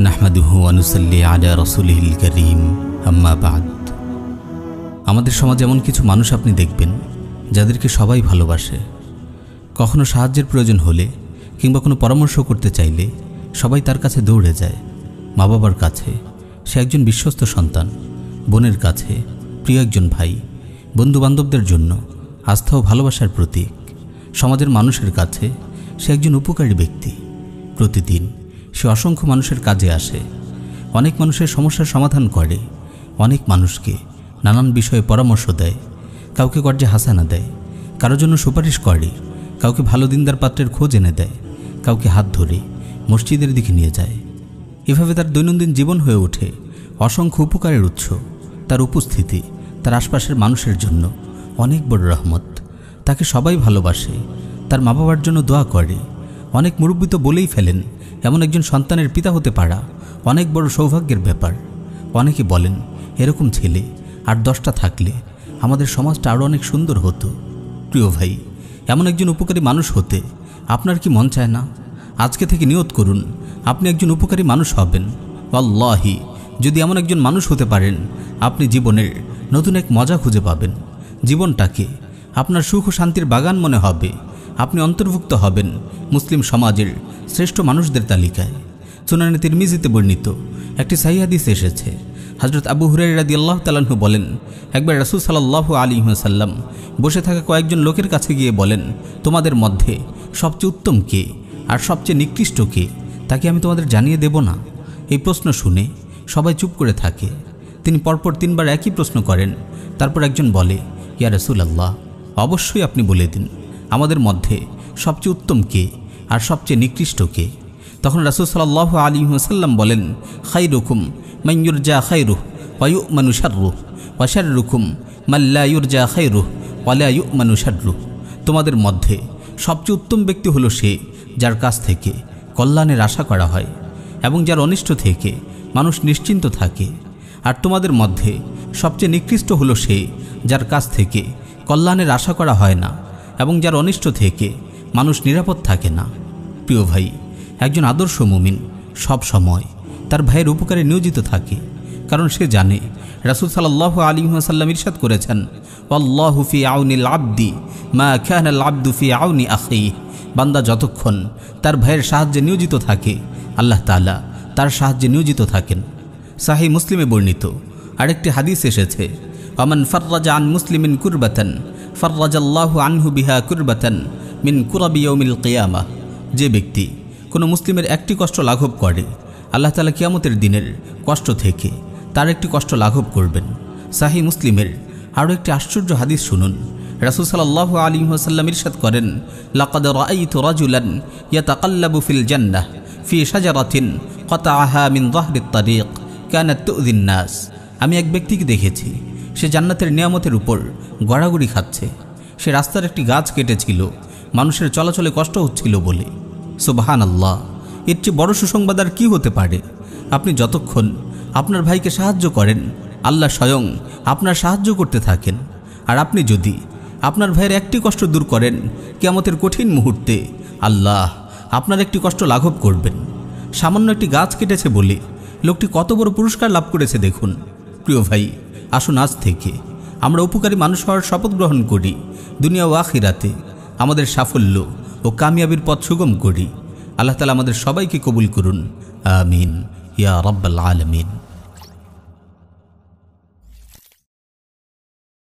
নাহমাদুহু ওয়া নুসাল্লি আলা রাসূলিহিল কারীম আম্মা বা'দ। আমাদের সমাজে এমন কিছু মানুষ আপনি দেখবেন যাদেরকে সবাই ভালোবাসে। কখনো সাহায্যের প্রয়োজন হলে কিংবা কোনো পরামর্শ করতে চাইলে সবাই তার কাছে দৌড়ে যায়। মা বাবার কাছে সে একজন বিশ্বস্ত সন্তান, বোনের কাছে প্রিয় একজন ভাই, বন্ধুবান্ধবদের জন্য আস্থা ও ভালোবাসার প্রতীক। সমাজের মানুষের কাছে সে একজন উপকারী ব্যক্তি। প্রতিদিন সে অসংখ্য মানুষের কাজে আসে, অনেক মানুষের সমস্যার সমাধান করে, অনেক মানুষকে নানান বিষয়ে পরামর্শ দেয়, কাউকে কর্জে হাসানা দেয়, কারোর জন্য সুপারিশ করে, কাউকে ভালো দিনদার পাত্রের খোঁজ এনে দেয়, কাউকে হাত ধরে মসজিদের দিকে নিয়ে যায়। এভাবে তার দৈনন্দিন জীবন হয়ে ওঠে অসংখ্য উপকারের উৎস। তার উপস্থিতি তার আশপাশের মানুষের জন্য অনেক বড় রহমত। তাকে সবাই ভালোবাসে, তার মা বাবার জন্য দোয়া করে। অনেক মুরব্বী তো বলেই ফেলেন এমন একজন সন্তানের পিতা হতে পারা অনেক বড় সৌভাগ্যের ব্যাপার। অনেকে বলেন এরকম ছেলে আর 10টা থাকলে আমাদের সমাজটা আরও অনেক সুন্দর হতো। প্রিয় ভাই, এমন একজন উপকারী মানুষ হতে আপনার কি মন চায় না? আজকে থেকে নিয়ত করুন আপনি একজন উপকারী মানুষ হবেন। আল্লাহি, যদি এমন একজন মানুষ হতে পারেন আপনি জীবনের নতুন এক মজা খুঁজে পাবেন। জীবনটাকে আপনার সুখ ও শান্তির বাগান মনে হবে। আপনি অন্তর্ভুক্ত হবেন মুসলিম সমাজের শ্রেষ্ঠ মানুষদের তালিকায়। সুনানে তিরমিজিতে বর্ণিত একটি সহিহ হাদিস এসেছে, হযরত আবু হুরায়রা রাদিয়াল্লাহু তাআলা আনহু বলেন, একবার রাসূল সাল্লাল্লাহু আলাইহি ওয়াসাল্লাম বসে থাকা কয়েকজন লোকের কাছে গিয়ে বলেন, তোমাদের মধ্যে সবচেয়ে উত্তম কে আর সবচেয়ে নিকৃষ্ট কে, তাকে আমি তোমাদের জানিয়ে দেব না? এই প্রশ্ন শুনে সবাই চুপ করে থাকে। তিনি পরপর 3 বার একই প্রশ্ন করেন। তারপর একজন বলে, ইয়া রাসূলুল্লাহ, অবশ্যই আপনি বলে দিন আমাদের মধ্যে সবচেয়ে উত্তম কে আর সবচেয়ে নিকৃষ্ট কে। তখন রাসূল সাল্লাল্লাহু আলাইহি ওয়াসাল্লাম বলেন, খায়রুকুম মান ইউরজা খায়রুহু ওয়া ইউ'মানু শাররুহু ওয়া শাররুকুম মান লা ইউরজা খায়রুহু ওয়া লা ইউ'মানু শাররুহু। তোমাদের মধ্যে সবচেয়ে উত্তম ব্যক্তি হলো সে যার কাছ থেকে কল্যাণের আশা করা হয় এবং যার অনিষ্ট থেকে মানুষ নিশ্চিন্ত থাকে। আর তোমাদের মধ্যে সবচেয়ে নিকৃষ্ট হলো সে যার কাছ থেকে কল্যাণের আশা করা হয় না এবং যার অনিষ্ট থেকে মানুষ নিরাপদ থাকে না। প্রিয় ভাই, একজন আদর্শ মুমিন সব সময় তার ভাইয়ের উপকারে নিয়োজিত থাকে, কারণ সে জানে রাসূল সাল্লাল্লাহু আলাইহি ওয়াসাল্লাম ইরশাদ করেছেন, আল্লাহু ফি আউনিল আবদি মা কানাল আবদু ফি আউনি আখিহি। বান্দা যতক্ষণ তার ভাইয়ের সাহায্যে নিয়োজিত থাকে আল্লাহ তাআলা তার সাহায্যে নিয়োজিত থাকেন। সাহিহ মুসলিমে বর্ণিত আরেকটি হাদিস এসেছে, ওমান ফাররাজা আন মুসলিমিন কুরবাতান ফাররাজাল্লাহু আনহু বিহা কুরবাতান মিন কুরাবি ইয়াউমিল কিয়ামাহ। যে ব্যক্তি কোনো মুসলিমের একটি কষ্ট লাঘব করে আল্লাহ তাআলা কিয়ামতের দিনের কষ্ট থেকে তার একটি কষ্ট লাঘব করবেন। সাহিহ মুসলিমের আরও একটি আশ্চর্য হাদিস শুনুন। রাসূল সাল্লাল্লাহু আলাইহি ওয়াসাল্লাম ইরশাদ করেন, লাকাদ রাআইতু রাজুলান ইয়াতাকাল্লাবু ফিল জান্নাহ ফি শাজারাতিন কাতাআহা মিন যাহরিত তারিক কানাত তুযিন নাস। আমি এক ব্যক্তিকে দেখেছি, সে জান্নাতের নিয়ামতের উপর গড়াগড়ি খাচ্ছে। সে রাস্তার একটি গাছ কেটেছিল মানুষের চলাচলে কষ্ট হচ্ছিল বলে। সুবহানাল্লাহ, এর চেয়ে বড় সুসংবাদ আর কি হতে পারে? আপনি যতক্ষণ আপনার ভাইকে সাহায্য করেন আল্লাহ স্বয়ং আপনার সাহায্য করতে থাকেন। আর আপনি যদি আপনার ভাইয়ের একটি কষ্ট দূর করেন কিয়ামতের কঠিন মুহূর্তে আল্লাহ আপনার একটি কষ্ট লাঘব করবেন। সামান্য একটি গাছ কেটেছে বলে লোকটি কত বড় পুরস্কার লাভ করেছে দেখুন। প্রিয় ভাই, আসুন আজ থেকে আমরা উপকারী মানুষ হওয়ার শপথ গ্রহণ করি। দুনিয়া ও আখিরাতে আমাদের সাফল্য ও কামিয়াবির পথ সুগম করি। আল্লাহ তাআলা আমাদের সবাইকে কবুল করুন। আমিন ইয়া রাব্বাল আলামিন।